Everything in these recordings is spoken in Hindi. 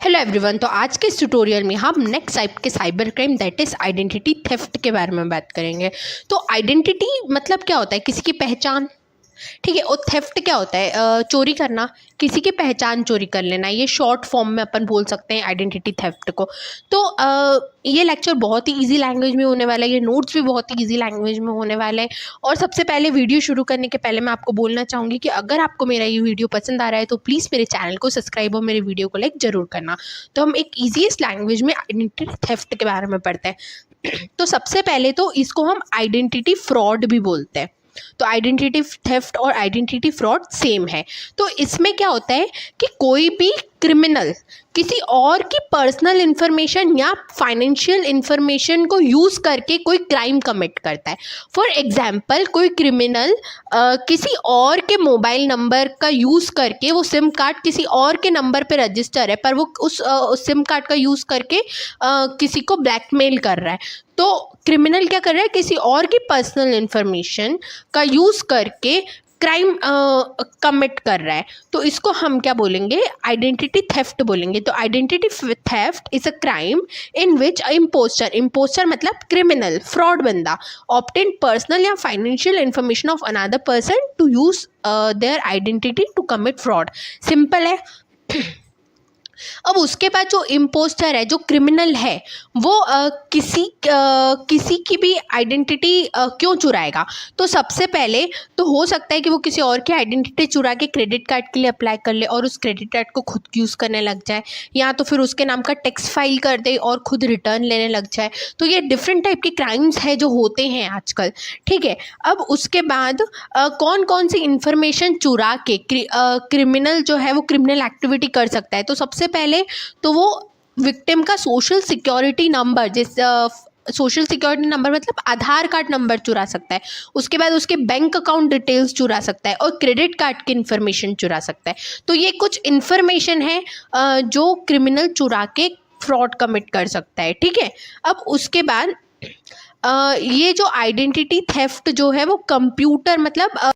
Hello everyone. तो आज के इस ट्यूटोरियल में हम नेक्स्ट टाइप के cyber crime that is identity theft के बारे में बात करेंगे। तो आइडेंटिटी मतलब क्या होता है? किसी की पहचान। ठीक है। और थेफ्ट क्या होता है? चोरी करना, किसी की पहचान चोरी कर लेना। ये शॉर्ट फॉर्म में अपन बोल सकते हैं आइडेंटिटी थेफ्ट को। तो ये लेक्चर बहुत ही इजी लैंग्वेज में होने वाला है, ये नोट्स भी बहुत ही इजी लैंग्वेज में होने वाले हैं। और सबसे पहले वीडियो शुरू करने के पहले मैं आपको बोलना चाहूँगी कि अगर आपको मेरा ये वीडियो पसंद आ रहा है तो प्लीज़ मेरे चैनल को सब्सक्राइब और मेरे वीडियो को लाइक ज़रूर करना। तो हम एक ईजीएस्ट लैंग्वेज में आइडेंटिटी थेफ्ट के बारे में पढ़ते हैं। तो सबसे पहले तो इसको हम आइडेंटिटी फ्रॉड भी बोलते हैं। तो आइडेंटिटी थेफ्ट और आइडेंटिटी फ्रॉड सेम है। तो इसमें क्या होता है कि कोई भी क्रिमिनल किसी और की पर्सनल इंफॉर्मेशन या फाइनेंशियल इंफॉर्मेशन को यूज़ करके कोई क्राइम कमिट करता है। फॉर एग्जांपल, कोई क्रिमिनल किसी और के मोबाइल नंबर का यूज़ करके, वो सिम कार्ड किसी और के नंबर पे रजिस्टर है पर वो उस सिम कार्ड का यूज़ करके किसी को ब्लैकमेल कर रहा है। तो क्रिमिनल क्या कर रहा है? किसी और की पर्सनल इंफॉर्मेशन का यूज़ करके क्राइम कमिट कर रहा है। तो इसको हम क्या बोलेंगे? आइडेंटिटी थेफ्ट बोलेंगे। तो identity theft is a crime in which imposter मतलब क्रिमिनल, फ्रॉड बंदा, ऑब्टेन पर्सनल या financial information of another person to use their identity to commit fraud. Simple है। अब उसके बाद जो इम्पोस्टर है, जो क्रिमिनल है, वो किसी की भी आइडेंटिटी क्यों चुराएगा? तो सबसे पहले तो हो सकता है कि वो किसी और की आइडेंटिटी चुरा के क्रेडिट कार्ड के लिए अप्लाई कर ले और उस क्रेडिट कार्ड को खुद यूज़ करने लग जाए, या तो फिर उसके नाम का टैक्स फाइल कर दे और खुद रिटर्न लेने लग जाए। तो ये डिफरेंट टाइप के क्राइम्स है जो होते हैं आजकल। ठीक है। अब उसके बाद कौन कौन सी इंफॉर्मेशन चुरा के क्रिमिनल जो है वो क्रिमिनल एक्टिविटी कर सकता है? तो सबसे पहले तो वो विक्टिम का social security number, social security number मतलब आधार कार्ड नंबर चुरा सकता है। उसके बाद उसके बैंक अकाउंट डिटेल्स चुरा सकता है और क्रेडिट कार्ड की इंफॉर्मेशन चुरा सकता है। तो ये कुछ इंफॉर्मेशन है जो क्रिमिनल चुरा के फ्रॉड कमिट कर सकता है। ठीक है। अब उसके बाद ये जो आइडेंटिटी थेफ्ट जो है वो कंप्यूटर मतलब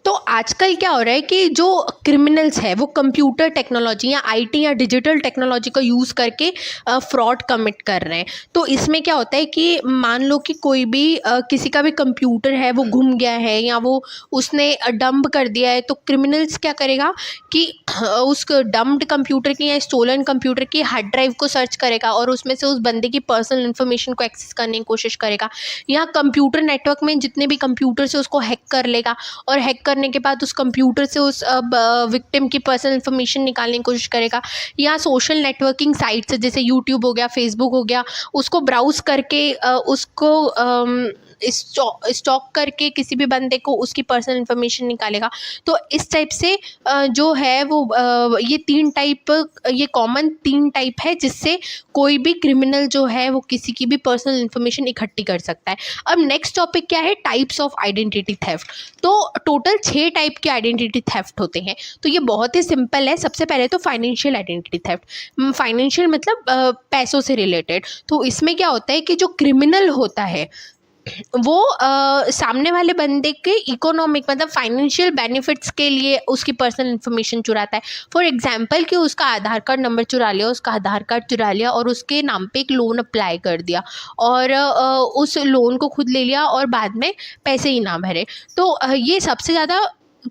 तो आजकल क्या हो रहा है कि जो क्रिमिनल्स है वो कंप्यूटर टेक्नोलॉजी या आईटी या डिजिटल टेक्नोलॉजी का यूज़ करके फ्रॉड कमिट कर रहे हैं। तो इसमें क्या होता है कि मान लो कि कोई भी किसी का भी कंप्यूटर है वो गुम गया है या वो उसने डंप कर दिया है, तो क्रिमिनल्स क्या करेगा कि उस डम्प्ड कंप्यूटर की या स्टोलन कंप्यूटर की हार्ड ड्राइव को सर्च करेगा और उसमें से उस बंदे की पर्सनल इन्फॉर्मेशन को एक्सेस करने की कोशिश करेगा, या कंप्यूटर नेटवर्क में जितने भी कंप्यूटर से उसको हैक कर लेगा और हैक करने के बाद उस कंप्यूटर से उस विक्टिम की पर्सनल इन्फॉर्मेशन निकालने की कोशिश करेगा, या सोशल नेटवर्किंग साइट से जैसे यूट्यूब हो गया, फेसबुक हो गया, उसको ब्राउज करके उसको स्टॉक करके किसी भी बंदे को उसकी पर्सनल इन्फॉर्मेशन निकालेगा। तो इस टाइप से जो है वो ये ये कॉमन 3 टाइप है जिससे कोई भी क्रिमिनल जो है वो किसी की भी पर्सनल इन्फॉर्मेशन इकट्ठी कर सकता है। अब नेक्स्ट टॉपिक क्या है? Types of identity theft. तो टोटल 6 टाइप के आइडेंटिटी थेफ्ट होते हैं। तो ये बहुत ही सिंपल है। सबसे पहले तो फाइनेंशियल आइडेंटिटी थेफ्ट। फाइनेंशियल मतलब पैसों से रिलेटेड। तो इसमें क्या होता है कि जो क्रिमिनल होता है वो सामने वाले बंदे के इकोनॉमिक मतलब फाइनेंशियल बेनिफिट्स के लिए उसकी पर्सनल इन्फॉर्मेशन चुराता है। फॉर एग्जांपल कि उसका आधार कार्ड नंबर चुरा लिया, उसका आधार कार्ड चुरा लिया और उसके नाम पे एक लोन अप्लाई कर दिया और उस लोन को खुद ले लिया और बाद में पैसे ही ना भरे। तो ये सबसे ज़्यादा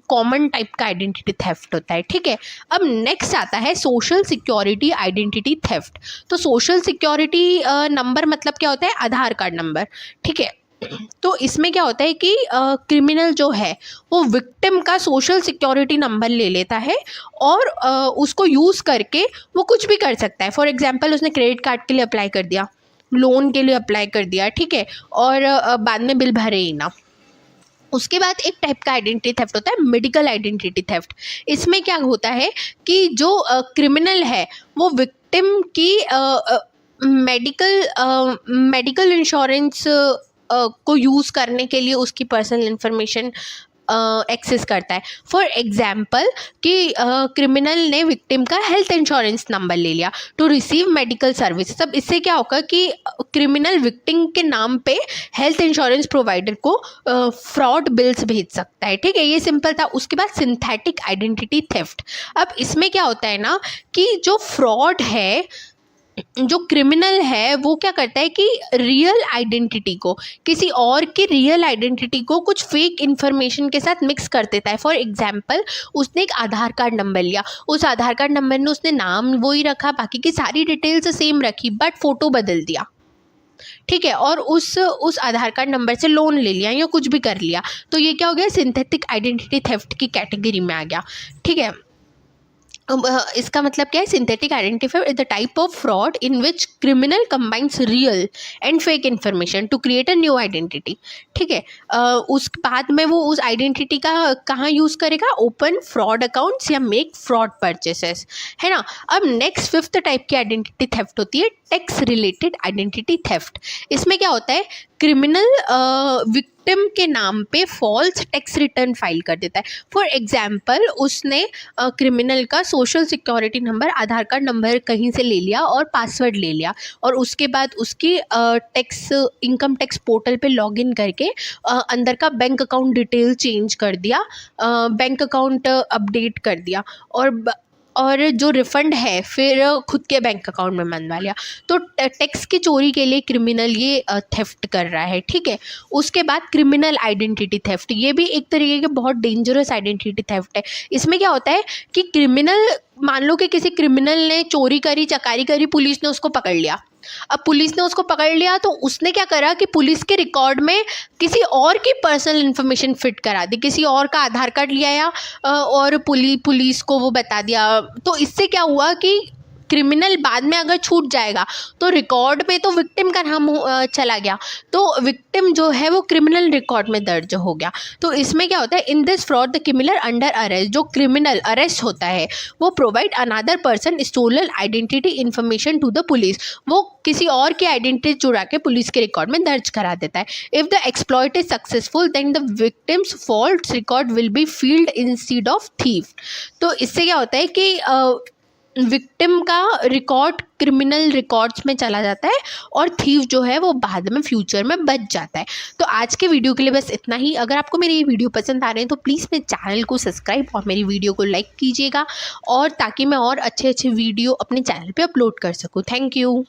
कॉमन टाइप का आइडेंटिटी थेफ्ट होता है। ठीक है। अब नेक्स्ट आता है सोशल सिक्योरिटी आइडेंटिटी थेफ्ट। तो सोशल सिक्योरिटी नंबर मतलब क्या होता है? आधार कार्ड नंबर। ठीक है। तो इसमें क्या होता है कि क्रिमिनल जो है वो विक्टिम का सोशल सिक्योरिटी नंबर ले लेता है और उसको यूज़ करके वो कुछ भी कर सकता है। फॉर एग्जांपल, उसने क्रेडिट कार्ड के लिए अप्लाई कर दिया, लोन के लिए अप्लाई कर दिया, ठीक है, और बाद में बिल भरे ही ना। उसके बाद एक टाइप का आइडेंटिटी थेफ्ट होता है मेडिकल आइडेंटिटी थेफ्ट। इसमें क्या होता है कि जो क्रिमिनल है वो विक्टिम की मेडिकल इंश्योरेंस को यूज़ करने के लिए उसकी पर्सनल इन्फॉर्मेशन एक्सेस करता है। फॉर एग्जाम्पल कि क्रिमिनल ने विक्टिम का हेल्थ इंश्योरेंस नंबर ले लिया टू रिसीव मेडिकल सर्विस। अब इससे क्या होगा कि क्रिमिनल विक्टिम के नाम पे हेल्थ इंश्योरेंस प्रोवाइडर को फ्रॉड बिल्स भेज सकता है। ठीक है, ये सिंपल था। उसके बाद सिंथेटिक आइडेंटिटी थेफ्ट। अब इसमें क्या होता है ना कि जो फ्रॉड है, जो क्रिमिनल है वो क्या करता है कि रियल आइडेंटिटी को, किसी और की रियल आइडेंटिटी को कुछ फेक इन्फॉर्मेशन के साथ मिक्स कर देता है। फॉर एग्जांपल उसने एक आधार कार्ड नंबर लिया, उस आधार कार्ड नंबर में उसने नाम वही रखा, बाकी की सारी डिटेल्स सेम रखी, बट फ़ोटो बदल दिया। ठीक है, और उस आधार कार्ड नंबर से लोन ले लिया या कुछ भी कर लिया। तो ये क्या हो गया, सिंथेटिक आइडेंटिटी थेफ्ट की कैटेगरी में आ गया। ठीक है, इसका मतलब क्या है, synthetic identity is the type of fraud in which criminal combines real and fake information to create a new identity. ठीक है, उस बाद में वो उस आइडेंटिटी का कहाँ यूज़ करेगा, ओपन फ्रॉड अकाउंट्स या मेक फ्रॉड परचेसेस, है ना। अब नेक्स्ट फिफ्थ टाइप की आइडेंटिटी थेफ्ट होती है टैक्स रिलेटेड आइडेंटिटी थेफ्ट। इसमें क्या होता है, क्रिमिनल विक्टिम के नाम पे फॉल्स टैक्स रिटर्न फाइल कर देता है। फॉर एग्जाम्पल उसने क्रिमिनल का सोशल सिक्योरिटी नंबर, आधार कार्ड नंबर कहीं से ले लिया और पासवर्ड ले लिया, और उसके बाद उसकी इनकम टैक्स पोर्टल पे लॉगिन करके अंदर का बैंक अकाउंट डिटेल चेंज कर दिया, बैंक अकाउंट अपडेट कर दिया, और जो रिफ़ंड है फिर खुद के बैंक अकाउंट में मनवा लिया। तो टैक्स की चोरी के लिए क्रिमिनल ये थेफ्ट कर रहा है। ठीक है, उसके बाद क्रिमिनल आइडेंटिटी थेफ्ट, ये भी एक तरीके के बहुत डेंजरस आइडेंटिटी थेफ्ट है। इसमें क्या होता है कि क्रिमिनल, मान लो कि किसी क्रिमिनल ने चोरी करी, चकारी करी, पुलिस ने उसको पकड़ लिया। अब पुलिस ने उसको पकड़ लिया तो उसने क्या करा कि पुलिस के रिकॉर्ड में किसी और की पर्सनल इन्फॉर्मेशन फिट करा दी, किसी और का आधार कार्ड लिया या और पुलिस को वो बता दिया। तो इससे क्या हुआ कि क्रिमिनल बाद में अगर छूट जाएगा तो रिकॉर्ड में तो विक्टिम का नाम चला गया, तो विक्टिम जो है वो क्रिमिनल रिकॉर्ड में दर्ज हो गया। तो इसमें क्या होता है, in this fraud the criminal under arrest, जो क्रिमिनल अरेस्ट होता है वो provide another person stolen identity information to the police, वो किसी और की आइडेंटिटी चुरा के पुलिस के रिकॉर्ड में दर्ज करा देता है। If the exploit is successful then the victim's false record will be filed instead of thief. तो इससे क्या होता है कि विक्टिम का रिकॉर्ड क्रिमिनल रिकॉर्ड्स में चला जाता है और थीव जो है वो बाद में फ्यूचर में बच जाता है। तो आज के वीडियो के लिए बस इतना ही। अगर आपको मेरे ये वीडियो पसंद आ रहे हैं तो प्लीज़ मेरे चैनल को सब्सक्राइब और मेरी वीडियो को लाइक कीजिएगा, और ताकि मैं और अच्छे अच्छे वीडियो अपने चैनल पे अपलोड कर सकूँ। Thank you.